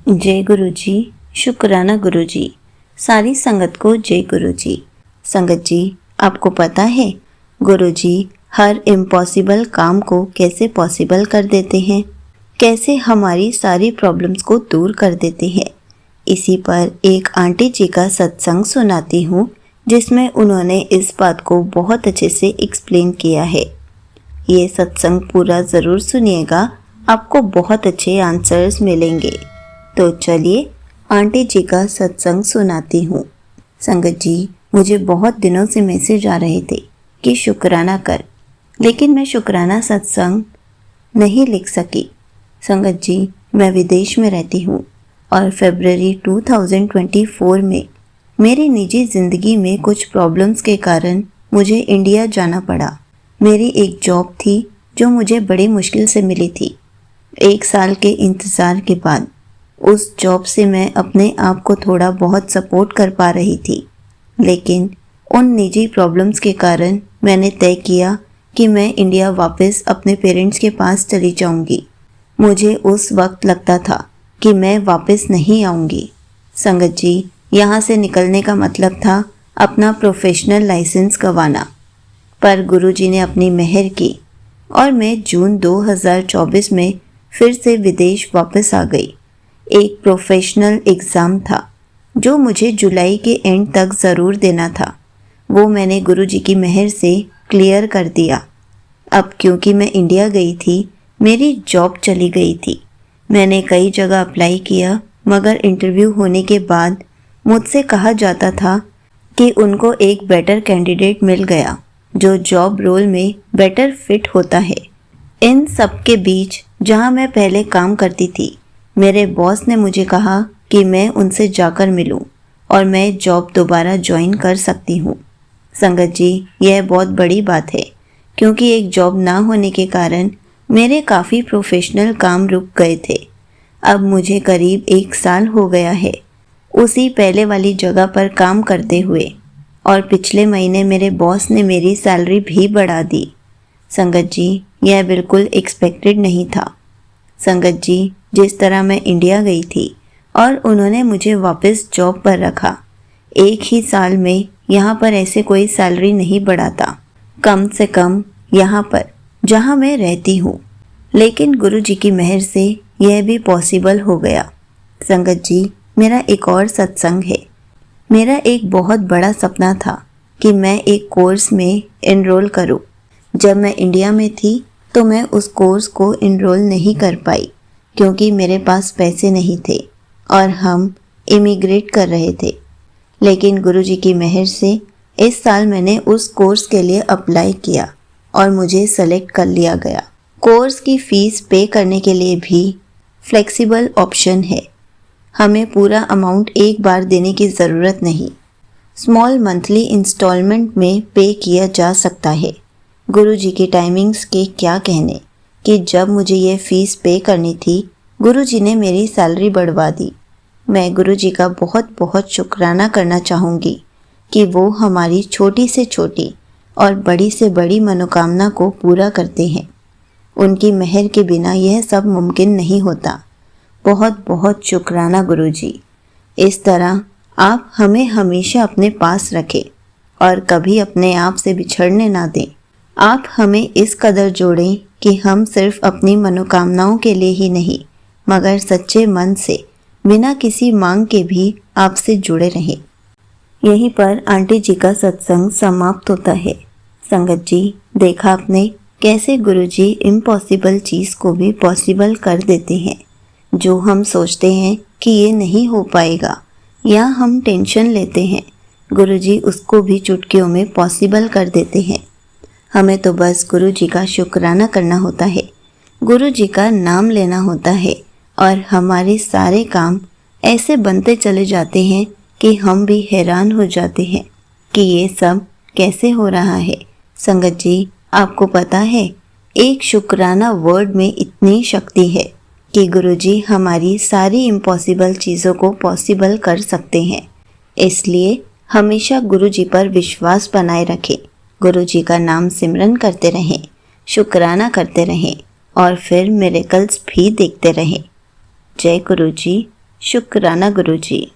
जय गुरु जी। शुक्राना गुरु जी। सारी संगत को जय गुरु जी। संगत जी, आपको पता है गुरु जी हर इम्पॉसिबल काम को कैसे पॉसिबल कर देते हैं, कैसे हमारी सारी प्रॉब्लम्स को दूर कर देते हैं। इसी पर एक आंटी जी का सत्संग सुनाती हूँ जिसमें उन्होंने इस बात को बहुत अच्छे से एक्सप्लेन किया है। ये सत्संग पूरा ज़रूर सुनिएगा, आपको बहुत अच्छे आंसर्स मिलेंगे। तो चलिए आंटी जी का सत्संग सुनाती हूँ। संगत जी, मुझे बहुत दिनों से मैसेज आ रहे थे कि शुक्राना कर, लेकिन मैं शुक्राना सत्संग नहीं लिख सकी। संगत जी, मैं विदेश में रहती हूँ और फरवरी 2024 में मेरी निजी ज़िंदगी में कुछ प्रॉब्लम्स के कारण मुझे इंडिया जाना पड़ा। मेरी एक जॉब थी जो मुझे बड़ी मुश्किल से मिली थी। 1 साल के इंतज़ार के बाद उस जॉब से मैं अपने आप को थोड़ा बहुत सपोर्ट कर पा रही थी, लेकिन उन निजी प्रॉब्लम्स के कारण मैंने तय किया कि मैं इंडिया वापस अपने पेरेंट्स के पास चली जाऊंगी। मुझे उस वक्त लगता था कि मैं वापस नहीं आऊंगी। संगत जी, यहाँ से निकलने का मतलब था अपना प्रोफेशनल लाइसेंस गंवाना, पर गुरुजी ने अपनी मेहर की और मैं जून 2024 में फिर से विदेश वापस आ गई। एक प्रोफेशनल एग्ज़ाम था जो मुझे जुलाई के एंड तक ज़रूर देना था। वो मैंने गुरुजी की मेहर से क्लियर कर दिया। अब क्योंकि मैं इंडिया गई थी, मेरी जॉब चली गई थी। मैंने कई जगह अप्लाई किया, मगर इंटरव्यू होने के बाद मुझसे कहा जाता था कि उनको एक बेटर कैंडिडेट मिल गया जो जॉब रोल में बेटर फिट होता है। इन सब के बीच जहाँ मैं पहले काम करती थी, मेरे बॉस ने मुझे कहा कि मैं उनसे जाकर मिलूं और मैं जॉब दोबारा ज्वाइन कर सकती हूँ। संगत जी, यह बहुत बड़ी बात है क्योंकि एक जॉब ना होने के कारण मेरे काफ़ी प्रोफेशनल काम रुक गए थे। अब मुझे करीब 1 साल हो गया है उसी पहले वाली जगह पर काम करते हुए, और पिछले महीने मेरे बॉस ने मेरी सैलरी भी बढ़ा दी। संगत जी, यह बिल्कुल एक्सपेक्टेड नहीं था। संगत जी, जिस तरह मैं इंडिया गई थी और उन्होंने मुझे वापस जॉब पर रखा, 1 ही साल में यहाँ पर ऐसे कोई सैलरी नहीं बढ़ाता, कम से कम यहाँ पर जहाँ मैं रहती हूँ। लेकिन गुरुजी की मेहर से यह भी पॉसिबल हो गया। संगत जी, मेरा एक और सत्संग है। मेरा एक बहुत बड़ा सपना था कि मैं एक कोर्स में एनरोल करूं। जब मैं इंडिया में थी तो मैं उस कोर्स को एनरोल नहीं कर पाई क्योंकि मेरे पास पैसे नहीं थे और हम इमिग्रेट कर रहे थे। लेकिन गुरुजी की मेहर से इस साल मैंने उस कोर्स के लिए अप्लाई किया और मुझे सेलेक्ट कर लिया गया। कोर्स की फ़ीस पे करने के लिए भी फ्लेक्सिबल ऑप्शन है। हमें पूरा अमाउंट एक बार देने की ज़रूरत नहीं, स्मॉल मंथली इंस्टॉलमेंट में पे किया जा सकता है। गुरुजी की टाइमिंग्स के क्या कहने कि जब मुझे ये फ़ीस पे करनी थी, गुरुजी ने मेरी सैलरी बढ़वा दी। मैं गुरुजी का बहुत बहुत शुक्राना करना चाहूँगी कि वो हमारी छोटी से छोटी और बड़ी से बड़ी मनोकामना को पूरा करते हैं। उनकी मेहर के बिना यह सब मुमकिन नहीं होता। बहुत बहुत शुक्राना गुरुजी। इस तरह आप हमें हमेशा अपने पास रखें और कभी अपने आप से बिछड़ने ना दें। आप हमें इस कदर जोड़ें कि हम सिर्फ अपनी मनोकामनाओं के लिए ही नहीं, मगर सच्चे मन से बिना किसी मांग के भी आपसे जुड़े रहें। यहीं पर आंटी जी का सत्संग समाप्त होता है। संगत जी, देखा आपने कैसे गुरुजी इम्पॉसिबल चीज़ को भी पॉसिबल कर देते हैं। जो हम सोचते हैं कि ये नहीं हो पाएगा या हम टेंशन लेते हैं, गुरुजी उसको भी चुटकियों में पॉसिबल कर देते हैं। हमें तो बस गुरुजी का शुक्राना करना होता है, गुरुजी का नाम लेना होता है और हमारे सारे काम ऐसे बनते चले जाते हैं कि हम भी हैरान हो जाते हैं कि ये सब कैसे हो रहा है। संगत जी, आपको पता है एक शुक्राना वर्ड में इतनी शक्ति है कि गुरुजी हमारी सारी इम्पॉसिबल चीज़ों को पॉसिबल कर सकते हैं। इसलिए हमेशा गुरुजी पर विश्वास बनाए रखें, गुरुजी का नाम सिमरन करते रहें, शुक्राना करते रहें और फिर मिरेकल्स भी देखते रहें। जय गुरुजी, शुक्राना गुरुजी।